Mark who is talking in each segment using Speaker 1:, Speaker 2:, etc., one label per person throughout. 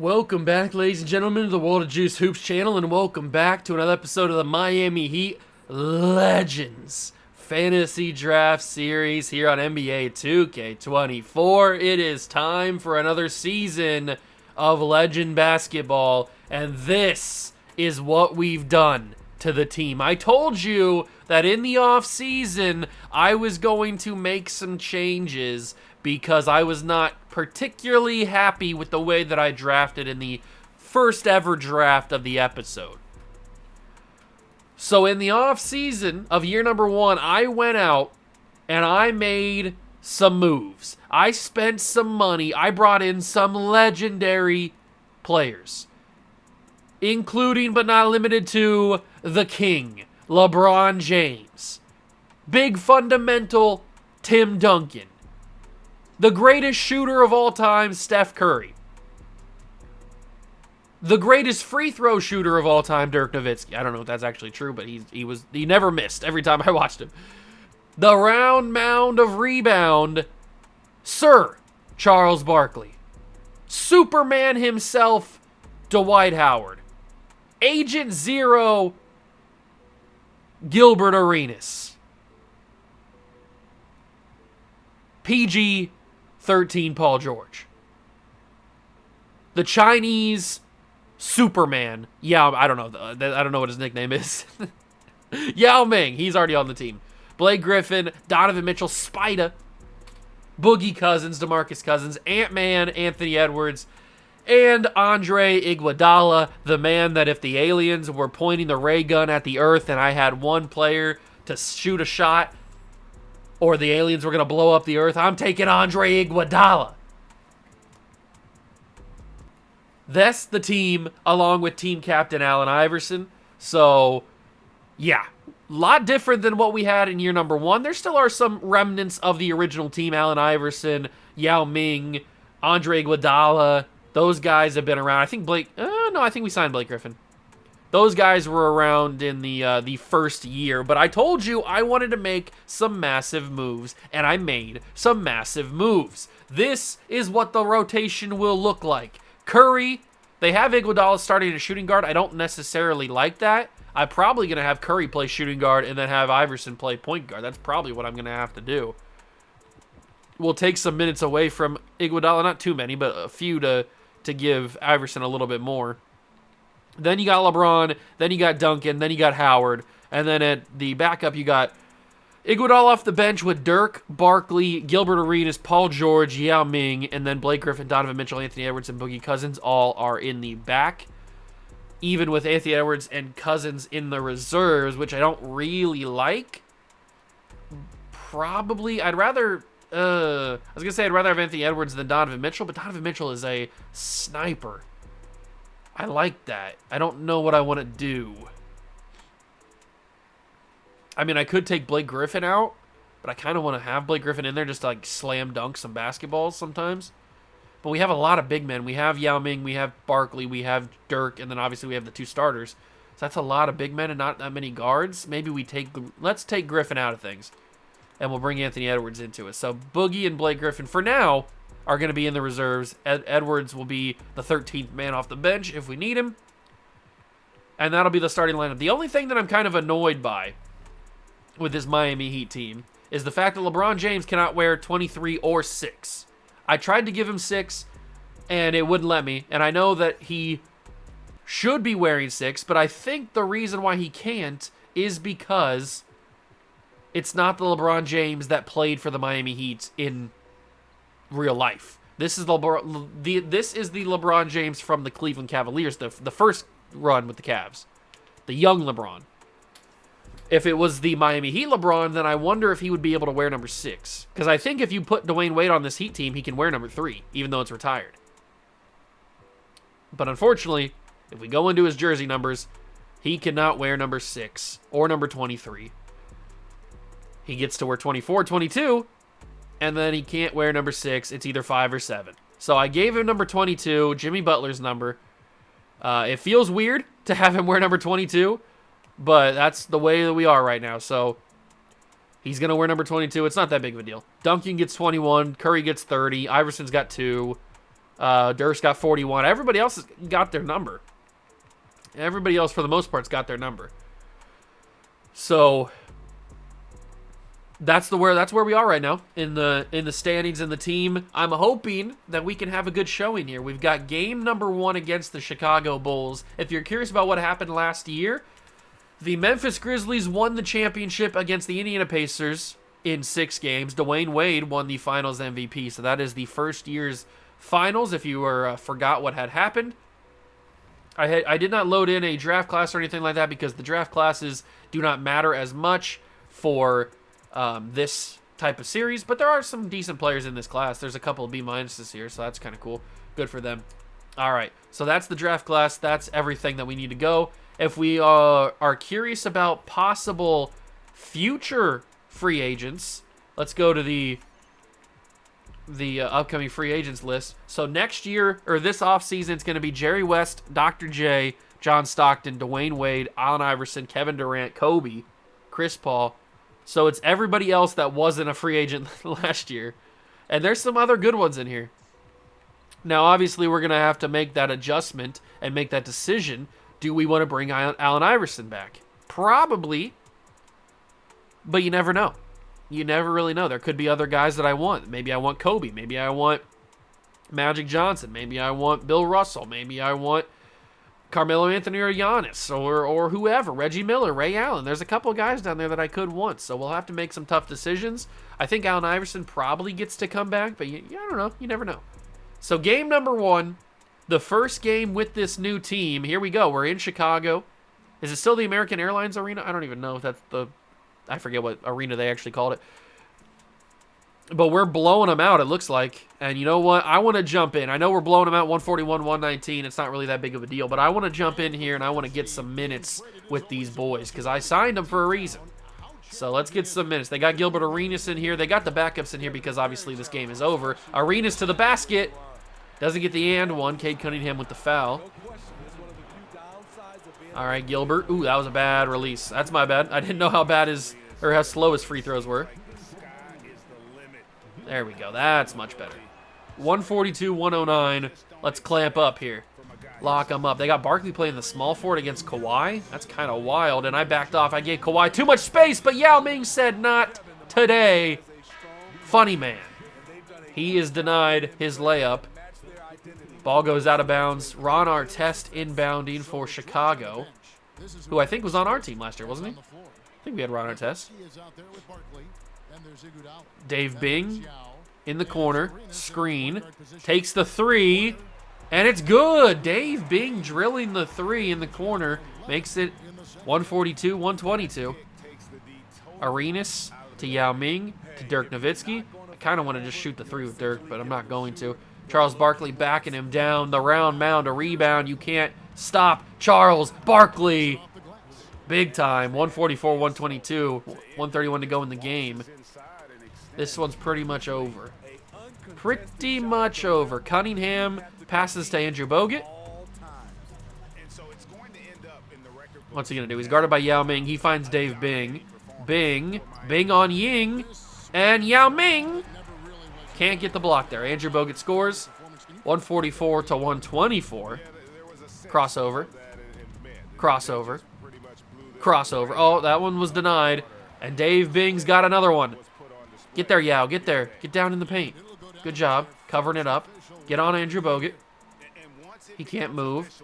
Speaker 1: Welcome back, ladies and gentlemen, to the World of Juice Hoops channel, and welcome back to another episode of the Miami Heat Legends Fantasy Draft Series here on NBA 2K24. It is time for another season of Legend Basketball, and this is what we've done to the team. I told you that in the off-season, I was going to make some changes because I was not particularly happy with the way that I drafted in the first ever draft of the episode. So in the off-season of year number 1, I went out and I made some moves. I spent some money. I brought in some legendary players, including but not limited to the King, LeBron James, big fundamental Tim Duncan, the greatest shooter of all time, Steph Curry, the greatest free throw shooter of all time, Dirk Nowitzki. I don't know if that's actually true, but he never missed every time I watched him. The round mound of rebound, Sir Charles Barkley, Superman himself, Dwight Howard, Agent Zero, Gilbert Arenas, PG-13 Paul George, the Chinese Superman, I don't know what his nickname is, Yao Ming, he's already on the team, Blake Griffin, Donovan Mitchell, Spida, Boogie Cousins, DeMarcus Cousins, Ant-Man, Anthony Edwards, and Andre Iguodala, the man that if the aliens were pointing the ray gun at the earth and I had one player to shoot a shot, or the aliens were going to blow up the earth, I'm taking Andre Iguodala. That's the team, along with team captain Allen Iverson. So, yeah, a lot different than what we had in year number 1. There still are some remnants of the original team. Allen Iverson, Yao Ming, Andre Iguodala. Those guys have been around. I think I think we signed Blake Griffin. Those guys were around in the first year, but I told you I wanted to make some massive moves, and I made some massive moves. This is what the rotation will look like. Curry, they have Iguodala starting at shooting guard. I don't necessarily like that. I'm probably going to have Curry play shooting guard and then have Iverson play point guard. That's probably what I'm going to have to do. We'll take some minutes away from Iguodala, not too many, but a few to give Iverson a little bit more. Then you got LeBron, then you got Duncan, then you got Howard, and then at the backup you got Iguodala off the bench with Dirk, Barkley, Gilbert Arenas, Paul George, Yao Ming, and then Blake Griffin, Donovan Mitchell, Anthony Edwards, and Boogie Cousins all are in the back. Even with Anthony Edwards and Cousins in the reserves, which I don't really like. Probably, I'd rather have Anthony Edwards than Donovan Mitchell, but Donovan Mitchell is a sniper. I like that. I don't know what I want to do. I mean, I could take Blake Griffin out, but I kind of want to have Blake Griffin in there just to like slam dunk some basketballs sometimes. But we have a lot of big men. We have Yao Ming, we have Barkley, we have Dirk, and then obviously we have the 2 starters. So that's a lot of big men and not that many guards. Maybe let's take Griffin out of things, and we'll bring Anthony Edwards into it. So Boogie and Blake Griffin, for now, are going to be in the reserves. Edwards will be the 13th man off the bench if we need him. And that'll be the starting lineup. The only thing that I'm kind of annoyed by with this Miami Heat team is the fact that LeBron James cannot wear 23 or 6. I tried to give him 6, and it wouldn't let me. And I know that he should be wearing 6, but I think the reason why he can't is because it's not the LeBron James that played for the Miami Heat in real life. This is the LeBron James from the Cleveland Cavaliers, the first run with the Cavs, the young LeBron. If it was the Miami Heat LeBron, then I wonder if he would be able to wear number 6. Because I think if you put Dwayne Wade on this Heat team, he can wear number 3, even though it's retired. But unfortunately, if we go into his jersey numbers, he cannot wear number 6 or number 23. He gets to wear 24, 22, and then he can't wear number 6. It's either 5 or 7. So I gave him number 22, Jimmy Butler's number. It feels weird to have him wear number 22, but that's the way that we are right now. So he's going to wear number 22. It's not that big of a deal. Duncan gets 21. Curry gets 30. Iverson's got 2. Durst got 41. Everybody else has got their number. Everybody else, for the most part, has got their number. So that's where we are right now in the standings in the team. I'm hoping that we can have a good showing here. We've got game number 1 against the Chicago Bulls. If you're curious about what happened last year, the Memphis Grizzlies won the championship against the Indiana Pacers in 6 games. Dwayne Wade won the Finals MVP. So that is the first year's Finals. If you forgot what had happened, I did not load in a draft class or anything like that because the draft classes do not matter as much for this type of series, but there are some decent players in this class. There's a couple of B-minuses here, so that's kind of cool. Good for them. All right, so that's the draft class. That's everything that we need to go. If we are curious about possible future free agents, let's go to the upcoming free agents list. So next year, or this offseason, it's going to be Jerry West, Dr. J, John Stockton, Dwayne Wade, Allen Iverson, Kevin Durant, Kobe, Chris Paul. So it's everybody else that wasn't a free agent last year. And there's some other good ones in here. Now, obviously, we're going to have to make that adjustment and make that decision. Do we want to bring Allen Iverson back? Probably. But you never know. You never really know. There could be other guys that I want. Maybe I want Kobe. Maybe I want Magic Johnson. Maybe I want Bill Russell. Maybe I want Carmelo Anthony or Giannis or whoever. Reggie Miller, Ray Allen. There's a couple of guys down there that I could want. So we'll have to make some tough decisions. I think Allen Iverson probably gets to come back, but I don't know. You never know. So game number 1, the first game with this new team. Here we go. We're in Chicago. Is it still the American Airlines Arena? I don't even know if that's I forget what arena they actually called it. But we're blowing them out, it looks like. And you know what? I want to jump in. I know we're blowing them out 141-119. It's not really that big of a deal. But I want to jump in here, and I want to get some minutes with these boys because I signed them for a reason. So let's get some minutes. They got Gilbert Arenas in here. They got the backups in here because obviously this game is over. Arenas to the basket. Doesn't get the and one. Cade Cunningham with the foul. All right, Gilbert. Ooh, that was a bad release. That's my bad. I didn't know how how slow his free throws were. There we go. That's much better. 142-109. Let's clamp up here. Lock them up. They got Barkley playing the small forward against Kawhi. That's kind of wild. And I backed off. I gave Kawhi too much space, but Yao Ming said not today. Funny man. He is denied his layup. Ball goes out of bounds. Ron Artest inbounding for Chicago, who I think was on our team last year, wasn't he? I think we had Ron Artest. Dave Bing in the corner. Screen. Takes the 3. And it's good. Dave Bing drilling the 3 in the corner. Makes it 142-122. Arenas to Yao Ming to Dirk Nowitzki. I kind of want to just shoot the 3 with Dirk, but I'm not going to. Charles Barkley backing him down the round mound, a rebound. You can't stop Charles Barkley. Big time. 144-122. 131 to go in the game. This one's pretty much over. Pretty much over. Cunningham passes to Andrew Bogut. What's he going to do? He's guarded by Yao Ming. He finds Dave Bing. Bing on Ying. And Yao Ming can't get the block there. Andrew Bogut scores. 144-124. Crossover. Oh, that one was denied. And Dave Bing's got another one. Get there, Yao. Get there. Get down in the paint. Good job. Covering it up. Get on Andrew Bogut. He can't move.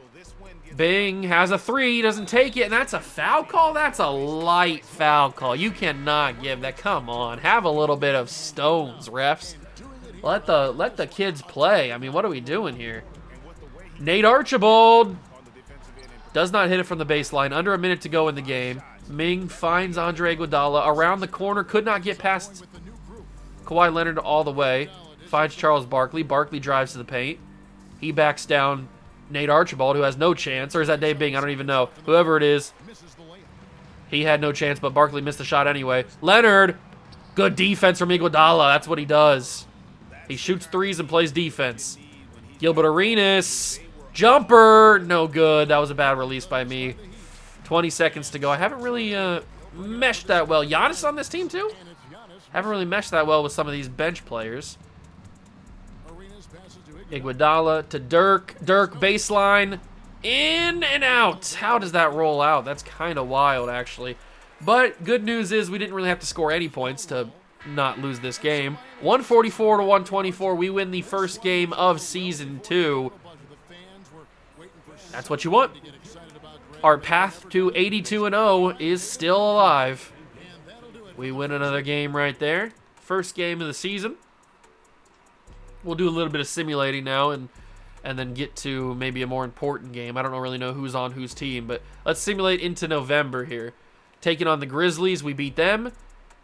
Speaker 1: Bing has a 3. He doesn't take it. And that's a foul call? That's a light foul call. You cannot give that. Come on. Have a little bit of stones, refs. Let the kids play. I mean, what are we doing here? Nate Archibald does not hit it from the baseline. Under a minute to go in the game. Ming finds Andre Iguodala around the corner. Could not get past Kawhi Leonard all the way. Finds Charles Barkley. Barkley drives to the paint. He backs down Nate Archibald, who has no chance. Or is that Dave Bing? I don't even know. Whoever it is. He had no chance, but Barkley missed the shot anyway. Leonard. Good defense from Iguodala. That's what he does. He shoots 3s and plays defense. Gilbert Arenas. Jumper. No good. That was a bad release by me. 20 seconds to go. I haven't really meshed that well. Giannis on this team too? Haven't really meshed that well with some of these bench players. Iguodala to Dirk. Dirk baseline. In and out. How does that roll out? That's kind of wild, actually. But good news is we didn't really have to score any points to not lose this game. 144 to 124. We win the first game of Season 2. That's what you want. Our path to 82-0 is still alive. We win another game right there. First game of the season. We'll do a little bit of simulating now and then get to maybe a more important game. I don't really know who's on whose team, but let's simulate into November here. Taking on the Grizzlies, we beat them.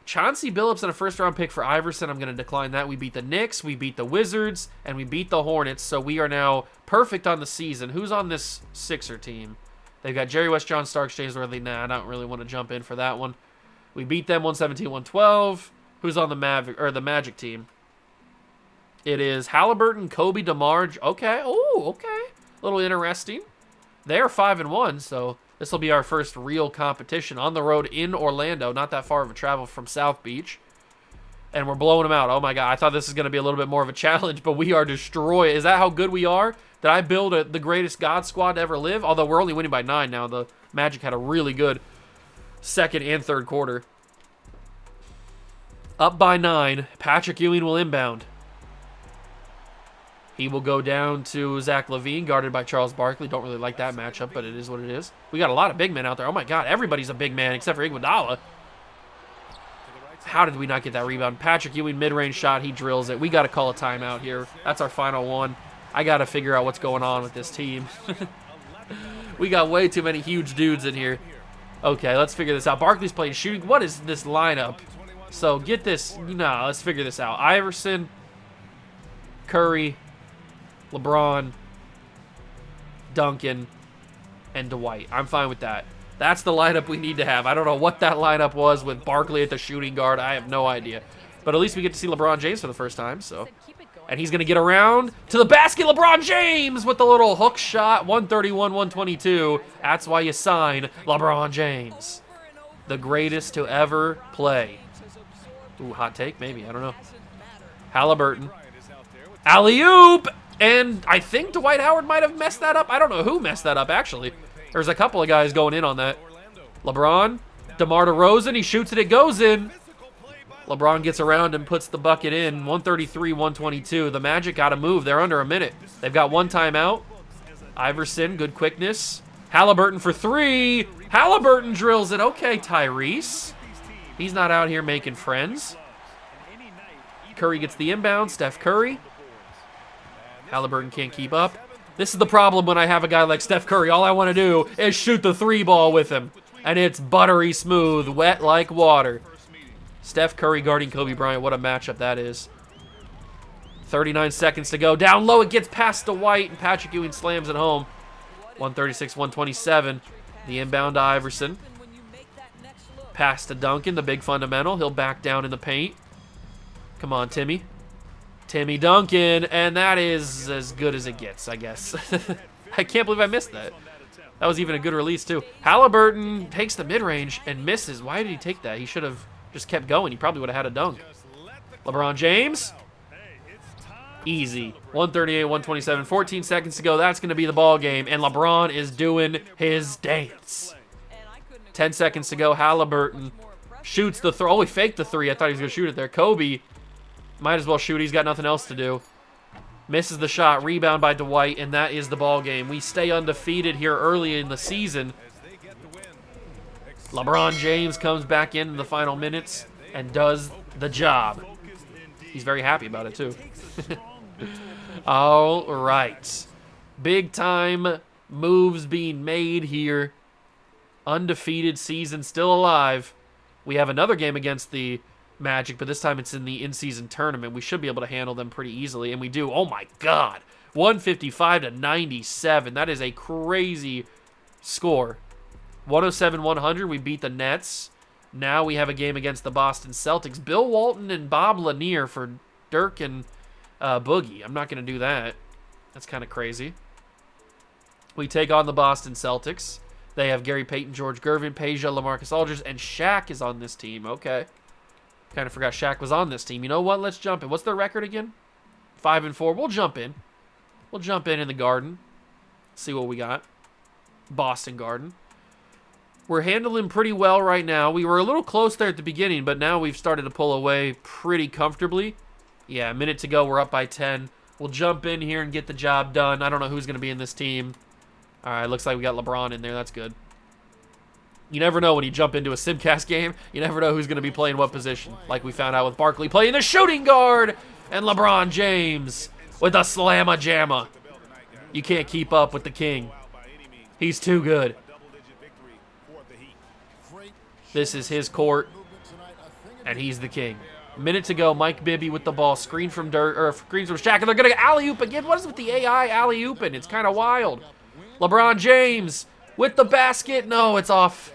Speaker 1: Chauncey Billups and a first-round pick for Iverson. I'm going to decline that. We beat the Knicks, we beat the Wizards, and we beat the Hornets, so we are now perfect on the season. Who's on this Sixer team? They've got Jerry West, John Starks, James Worthy. Nah, I don't really want to jump in for that one. We beat them 117-112. Who's on the Magic team? It is Halliburton, Kobe, DeMar. Okay. Oh, okay. A little interesting. They are 5-1, so this will be our first real competition on the road in Orlando. Not that far of a travel from South Beach. And we're blowing them out. Oh, my God. I thought this was going to be a little bit more of a challenge, but we are destroyed. Is that how good we are? Did I build the greatest God squad to ever live? Although we're only winning by 9 now. The Magic had a really good second and third quarter. Up by 9. Patrick Ewing will inbound. He will go down to Zach LaVine, guarded by Charles Barkley. Don't really like that matchup, but it is what it is. We got a lot of big men out there. Oh, my God. Everybody's a big man except for Iguodala. How did we not get that rebound? Patrick Ewing, mid-range shot. He drills it. We got to call a timeout here. That's our final one. I got to figure out what's going on with this team. We got way too many huge dudes in here. Okay, let's figure this out. Barkley's playing shooting. What is this lineup? So get this. Let's figure this out. Iverson, Curry, LeBron, Duncan, and Dwight. I'm fine with that. That's the lineup we need to have. I don't know what that lineup was with Barkley at the shooting guard. I have no idea. But at least we get to see LeBron James for the first time. And he's going to get around to the basket. LeBron James with the little hook shot. 131-122. That's why you sign LeBron James. The greatest to ever play. Ooh, hot take? Maybe. I don't know. Halliburton. Alley-oop! And I think Dwight Howard might have messed that up. I don't know who messed that up, actually. There's a couple of guys going in on that. LeBron. DeMar DeRozan. He shoots it. It goes in. LeBron gets around and puts the bucket in. 133-122. The Magic got to move. They're under a minute. They've got one timeout. Iverson, good quickness. Halliburton for 3. Halliburton drills it. Okay, Tyrese. He's not out here making friends. Curry gets the inbound. Steph Curry. Halliburton can't keep up. This is the problem when I have a guy like Steph Curry. All I want to do is shoot the 3 ball with him. And it's buttery smooth, wet like water. Steph Curry guarding Kobe Bryant. What a matchup that is. 39 seconds to go. Down low, it gets past to White, and Patrick Ewing slams it home. 136-127. The inbound to Iverson. Pass to Duncan, the big fundamental. He'll back down in the paint. Come on, Timmy. Timmy Duncan, and that is as good as it gets, I guess. I can't believe I missed that. That was even a good release, too. Halliburton takes the mid-range and misses. Why did he take that? He should have just kept going. He probably would have had a dunk. LeBron James. Easy. 138-127. 14 seconds to go. That's going to be the ball game, and LeBron is doing his dance. 10 seconds to go. Halliburton shoots the throw. Oh, he faked the 3. I thought he was going to shoot it there. Kobe might as well shoot. He's got nothing else to do. Misses the shot. Rebound by Dwight, and that is the ball game. We stay undefeated here early in the season. LeBron James comes back in the final minutes and does the job. He's very happy about it, too. All right. Big time moves being made here. Undefeated season still alive. We have another game against the Magic, but this time it's in the in-season tournament. We should be able to handle them pretty easily, and we do. Oh, my God. 155-97. That is a crazy score. 107-100. We beat the Nets. Now we have a game against the Boston Celtics. Bill Walton and Bob Lanier for Dirk and Boogie. I'm not going to do that. That's kind of crazy. We take on the Boston Celtics. They have Gary Payton, George Gervin, Peja, LaMarcus Aldridge, and Shaq is on this team. Okay. Kind of forgot Shaq was on this team. You know what? Let's jump in. What's their record again? 5-4. We'll jump in. We'll jump in the Garden. See what we got. Boston Garden. We're handling pretty well right now. We were a little close there at the beginning, but now we've started to pull away pretty comfortably. Yeah, a minute to go. We're up by 10. We'll jump in here and get the job done. I don't know who's going to be in this team. All right, looks like we got LeBron in there. That's good. You never know when you jump into a Simcast game. You never know who's going to be playing what position. Like we found out with Barkley playing the shooting guard and LeBron James with a slamma-jamma. You can't keep up with the king. He's too good. This is his court, and he's the king. Minute to go. Mike Bibby with the ball. Screen from Shaq, and they're going to alley-oop again. What is with the AI alley-ooping? It's kind of wild. LeBron James with the basket. No, it's off.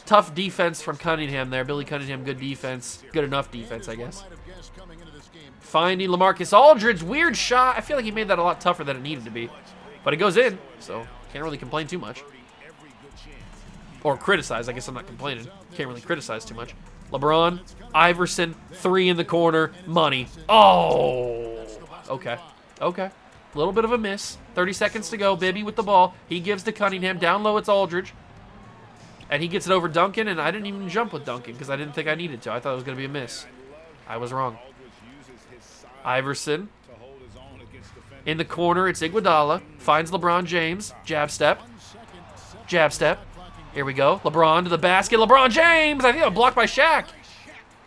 Speaker 1: Tough defense from Cunningham there. Billy Cunningham, good defense. Good enough defense, I guess. Finding LaMarcus Aldridge. Weird shot. I feel like he made that a lot tougher than it needed to be. But it goes in, so can't really complain too much. Or criticize. I guess I'm not complaining. Can't really criticize too much. LeBron, Iverson, 3 in the corner. Money. Oh! Okay. Okay. A little bit of a miss. 30 seconds to go. Bibby with the ball. He gives to Cunningham. Down low, it's Aldridge. And he gets it over Duncan, and I didn't even jump with Duncan because I didn't think I needed to. I thought it was going to be a miss. I was wrong. Iverson. In the corner, it's Iguodala. Finds LeBron James. Jab step. Jab step. Here we go. LeBron to the basket. LeBron James! I think I'm blocked by Shaq.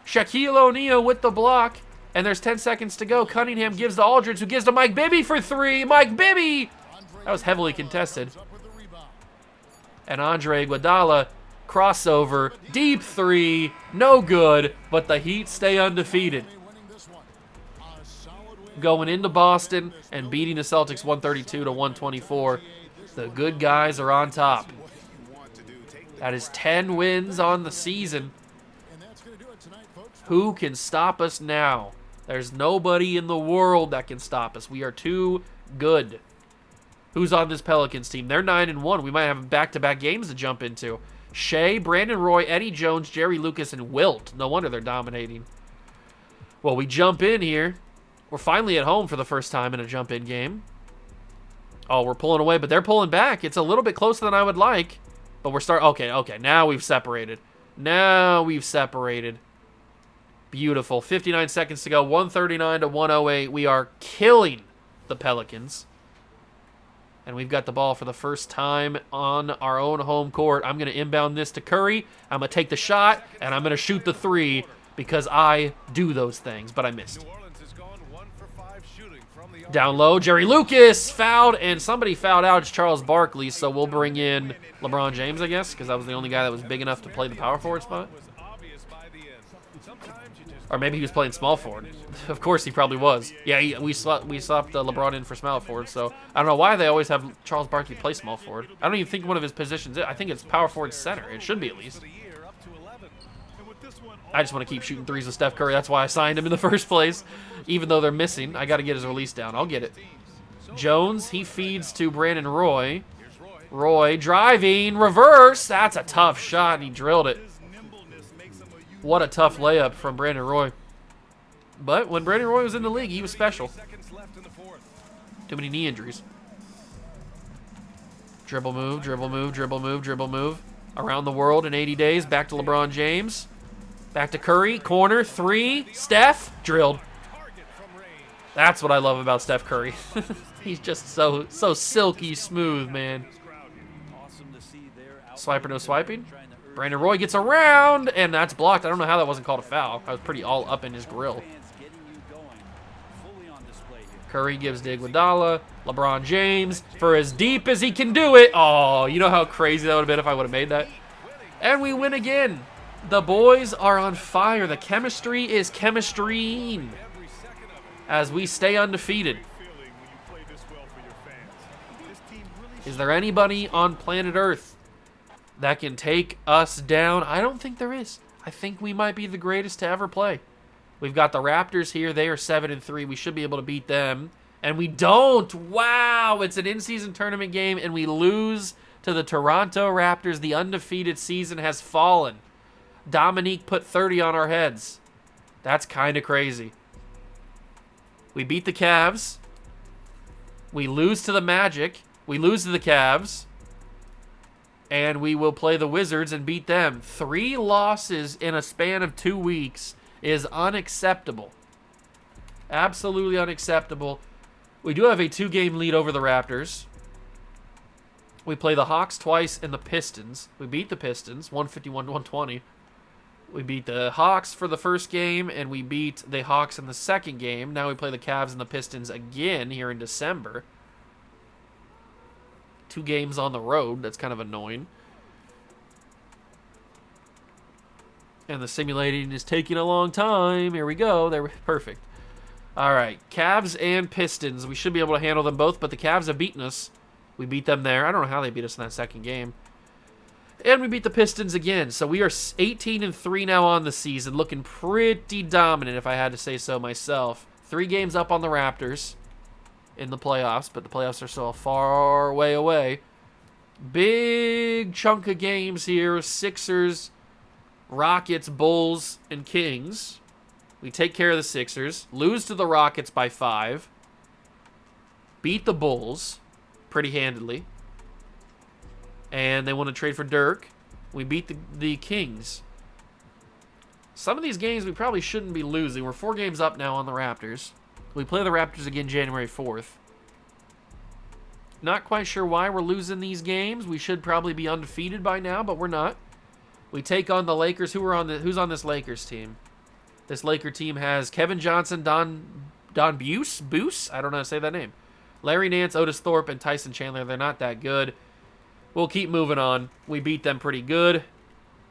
Speaker 1: Shaquille O'Neal with the block. And there's 10 seconds to go. Cunningham gives to Aldridge, who gives to Mike Bibby for 3. Mike Bibby! That was heavily contested. And Andre Iguodala, crossover, deep 3, no good, but the Heat stay undefeated. Going into Boston and beating the Celtics 132-124. The good guys are on top. That is 10 wins on the season. Who can stop us now? There's nobody in the world that can stop us. We are too good. Who's on this Pelicans team? They're 9-1. We might have back-to-back games to jump into. Shea, Brandon Roy, Eddie Jones, Jerry Lucas, and Wilt. No wonder they're dominating. Well, we jump in here. We're finally at home for the first time in a jump-in game. Oh, we're pulling away, but they're pulling back. It's a little bit closer than I would like. But we're okay. Now we've separated. Beautiful. 59 seconds to go. 139-108. We are killing the Pelicans. And we've got the ball for the first time on our own home court. I'm going to inbound this to Curry. I'm going to take the shot, and I'm going to shoot the 3 because I do those things, but I missed. Down low, Jerry Lucas fouled, and somebody fouled out. It's Charles Barkley, so we'll bring in LeBron James, I guess, because that was the only guy that was big enough to play the power forward spot. Or maybe he was playing small forward. Of course, he probably was. Yeah, we swapped LeBron in for small forward, so I don't know why they always have Charles Barkley play small forward. I don't even think one of his positions is. I think it's power forward center. It should be at least. I just want to keep shooting 3s with Steph Curry. That's why I signed him in the first place. Even though they're missing, I got to get his release down. I'll get it. Jones, he feeds to Brandon Roy. Roy driving, reverse. That's a tough shot, and he drilled it. What a tough layup from Brandon Roy. But when Brandon Roy was in the league, he was special. Too many knee injuries. Dribble move, dribble move, dribble move, dribble move. Around the world in 80 days. Back to LeBron James. Back to Curry. Corner, 3. Steph. Drilled. That's what I love about Steph Curry. He's just so silky smooth, man. Swiper, no swiping. Brandon Roy gets around, and that's blocked. I don't know how that wasn't called a foul. I was pretty all up in his grill. Curry gives to Iguodala. LeBron James for as deep as he can do it. Oh, you know how crazy that would have been if I would have made that? And we win again. The boys are on fire. The chemistry is chemistrying as we stay undefeated. Is there anybody on planet Earth that can take us down? I don't think there is. I think we might be the greatest to ever play. We've got the Raptors here. They are 7-3. We should be able to beat them. And we don't. Wow. It's an in-season tournament game, and we lose to the Toronto Raptors. The undefeated season has fallen. Dominique put 30 on our heads. That's kind of crazy. We beat the Cavs. We lose to the Magic. We lose to the Cavs. And we will play the Wizards and beat them. 3 losses in a span of 2 weeks is unacceptable. Absolutely unacceptable. We do have a 2-game lead over the Raptors. We play the Hawks twice and the Pistons. We beat the Pistons, 151-120. We beat the Hawks for the first game, and we beat the Hawks in the second game. Now we play the Cavs and the Pistons again here in December. 2 games on the road. That's kind of annoying. And the simulating is taking a long time. Here we go. They're perfect. All right, Cavs and Pistons. We should be able to handle them both, but the Cavs have beaten us. We beat them there. I don't know how they beat us in that second game. And we beat the Pistons again. So we are 18-3 now on the season, looking pretty dominant if I had to say so myself. 3 games up on the Raptors in the playoffs, but the playoffs are still a far way away. Big chunk of games here. Sixers, Rockets, Bulls, and Kings. We take care of the Sixers. Lose to the Rockets by 5. Beat the Bulls pretty handedly. And they want to trade for Dirk. We beat the Kings. Some of these games we probably shouldn't be losing. We're 4 games up now on the Raptors. We play the Raptors again January 4th. Not quite sure why we're losing these games. We should probably be undefeated by now, but we're not. We take on the Lakers. Who's on this Lakers team? This Laker team has Kevin Johnson, Don Buse? I don't know how to say that name. Larry Nance, Otis Thorpe, and Tyson Chandler. They're not that good. We'll keep moving on. We beat them pretty good.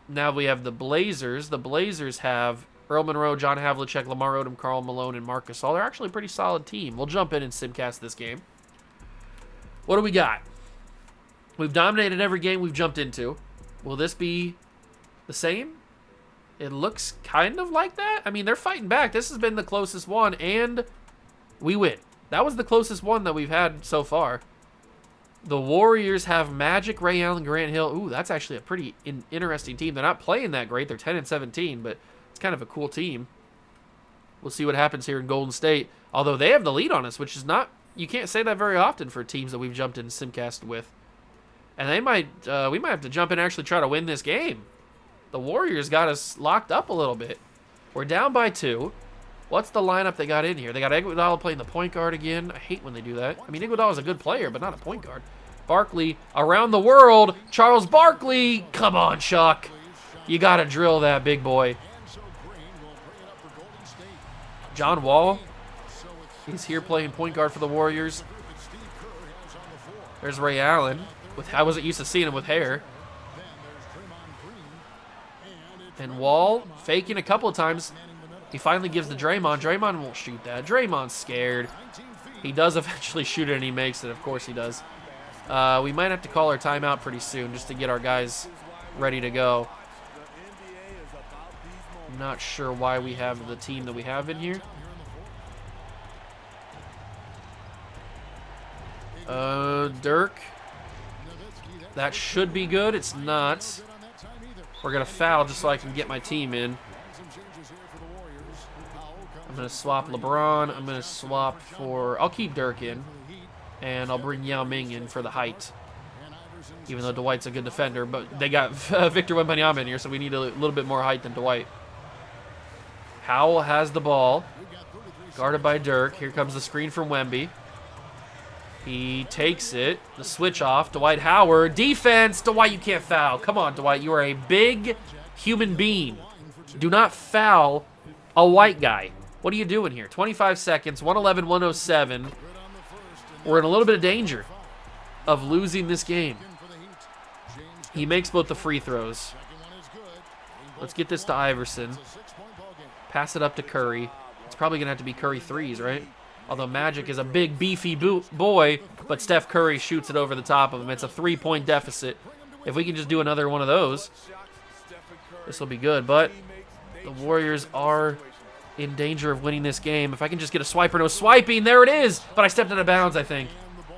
Speaker 1: Now we have the Blazers. The Blazers have Earl Monroe, John Havlicek, Lamar Odom, Karl Malone, and Marc Gasol. They're actually a pretty solid team. We'll jump in and simcast this game. What do we got? We've dominated every game we've jumped into. Will this be the same? It looks kind of like that. I mean, they're fighting back. This has been the closest one, and we win. That was the closest one that we've had so far. The Warriors have Magic, Ray Allen, Grant Hill. Ooh, that's actually a pretty interesting team. They're not playing that great. They're 10-17, but it's kind of a cool team. We'll see what happens here in Golden State. Although they have the lead on us, which is not... You can't say that very often for teams that we've jumped in simcast with. And we might have to jump in and actually try to win this game. The Warriors got us locked up a little bit. We're down by 2. What's the lineup they got in here? They got Iguodala playing the point guard again. I hate when they do that. I mean, Iguodala's a good player, but not a point guard. Barkley, around the world. Charles Barkley. Come on, Chuck. You got to drill that, big boy. John Wall. He's here playing point guard for the Warriors. There's Ray Allen. I wasn't used to seeing him with hair. And Wall faking a couple of times. He finally gives to Draymond. Draymond won't shoot that. Draymond's scared. He does eventually shoot it, and he makes it. Of course he does. We might have to call our timeout pretty soon just to get our guys ready to go. I'm not sure why we have the team that we have in here. Dirk. That should be good. It's not. We're going to foul just so I can get my team in. I'm going to swap LeBron. I'm going to swap for... I'll keep Dirk in. And I'll bring Yao Ming in for the height. Even though Dwight's a good defender. But they got Victor Wembanyama in here, so we need a little bit more height than Dwight. Howell has the ball. Guarded by Dirk. Here comes the screen from Wemby. He takes it. The switch off. Dwight Howard. Defense. Dwight, you can't foul. Come on, Dwight. You are a big human being. Do not foul a white guy. What are you doing here? 25 seconds. 111, 107. We're in a little bit of danger of losing this game. He makes both the free throws. Let's get this to Iverson. Pass it up to Curry. It's probably going to have to be Curry threes, right? Although Magic is a big, beefy boy, but Steph Curry shoots it over the top of him. It's a 3-point deficit. If we can just do another one of those, this will be good. But the Warriors are in danger of winning this game. If I can just get a swiper, no swiping. There it is. But I stepped out of bounds, I think.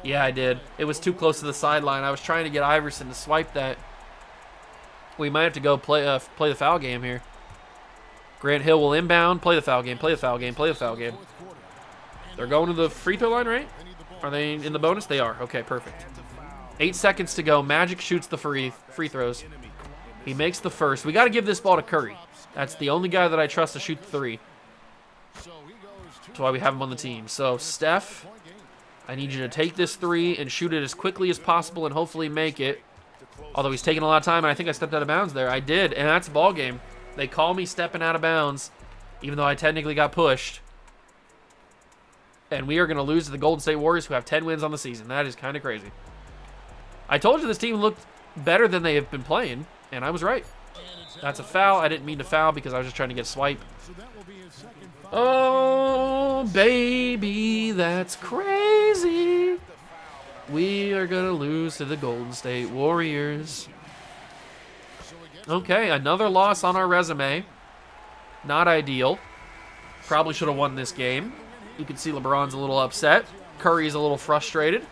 Speaker 1: Yeah, I did. It was too close to the sideline. I was trying to get Iverson to swipe that. We might have to go play the foul game here. Grant Hill will inbound. Play the foul game. Play the foul game. Play the foul game. They're going to the free throw line, right? Are they in the bonus? They are. Okay, perfect. 8 seconds to go. Magic shoots the free throws. He makes the first. We got to give this ball to Curry. That's the only guy that I trust to shoot the three. That's why we have him on the team. So, Steph, I need you to take this three and shoot it as quickly as possible and hopefully make it. Although he's taking a lot of time, and I think I stepped out of bounds there. I did, and that's a ball game. They call me stepping out of bounds, even though I technically got pushed. And we are going to lose to the Golden State Warriors, who have 10 wins on the season. That is kind of crazy. I told you this team looked better than they have been playing, and I was right. That's a foul. I didn't mean to foul because I was just trying to get a swipe. Oh, baby, that's crazy. We are going to lose to the Golden State Warriors. Okay, another loss on our resume. Not ideal. Probably should have won this game. You can see LeBron's a little upset. Curry's a little frustrated.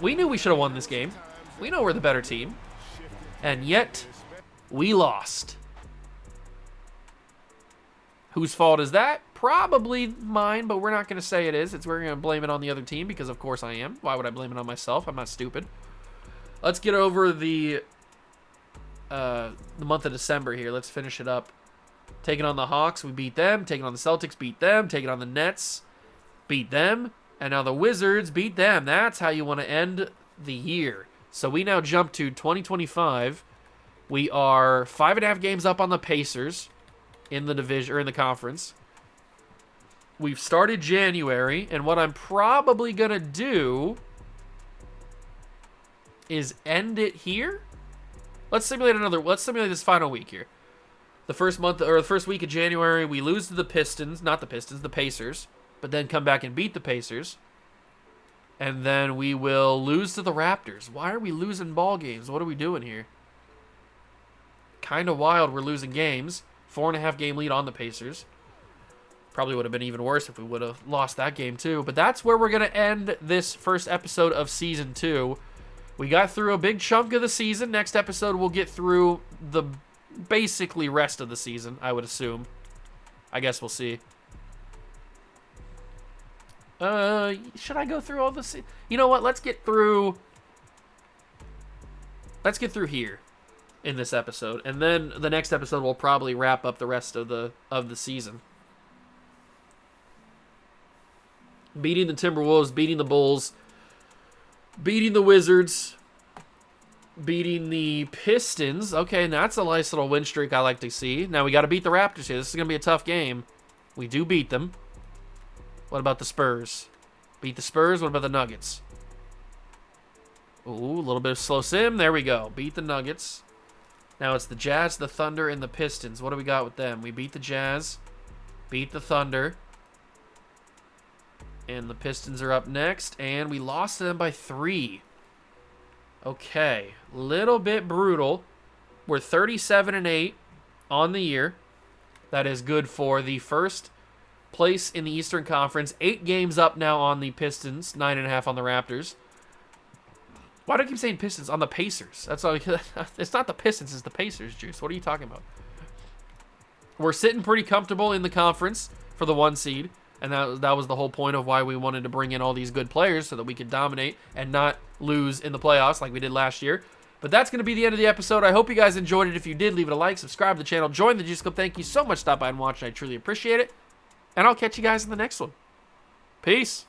Speaker 1: We knew we should have won this game. We know we're the better team. And yet, we lost. Whose fault is that? Probably mine, but we're not going to say it is. We're going to blame it on the other team because, of course, I am. Why would I blame it on myself? I'm not stupid. Let's get over the month of December here. Let's finish it up. Taking on the Hawks, we beat them. Taking on the Celtics, beat them. Taking on the Nets, beat them. And now the Wizards beat them. That's how you want to end the year. So we now jump to 2025. We are 5.5 games up on the Pacers in the division or in the conference. We've started January, and what I'm probably gonna do is end it here. Let's simulate this final week here. The first week of January, we lose to the Pistons, not the Pistons, the Pacers, but then come back and beat the Pacers. And then we will lose to the Raptors. Why are we losing ball games? What are we doing here? Kind of wild we're losing games. 4.5 game lead on the Pacers. Probably would have been even worse if we would have lost that game too. But that's where we're going to end this first episode of Season 2. We got through a big chunk of the season. Next episode, we'll get through the basically rest of the season, I would assume. I guess we'll see. Should I go through all this? You know what? Let's get through here in this episode, and then the next episode will probably wrap up the rest of the season. Beating the Timberwolves, beating the Bulls, beating the Wizards, beating the Pistons. Okay, and that's a nice little win streak I like to see. Now we got to beat the Raptors here. This is going to be a tough game. We do beat them. What about the Spurs? Beat the Spurs. What about the Nuggets? Ooh, a little bit of slow sim. There we go. Beat the Nuggets. Now it's the Jazz, the Thunder, and the Pistons. What do we got with them? We beat the Jazz. Beat the Thunder. And the Pistons are up next. And we lost to them by 3. Okay. Little bit brutal. We're 37-8 on the year. That is good for the first place in the Eastern Conference. 8 games up now on the Pistons. 9.5 on the Raptors. Why do I keep saying Pistons? On the Pacers. That's all. It's not the Pistons, it's the Pacers, Juice. What are you talking about? We're sitting pretty comfortable in the conference for the 1 seed. And that was the whole point of why we wanted to bring in all these good players so that we could dominate and not lose in the playoffs like we did last year. But that's going to be the end of the episode. I hope you guys enjoyed it. If you did, leave it a like, subscribe to the channel, join the Juice Club. Thank you so much for stopping by and watching. I truly appreciate it. And I'll catch you guys in the next one. Peace.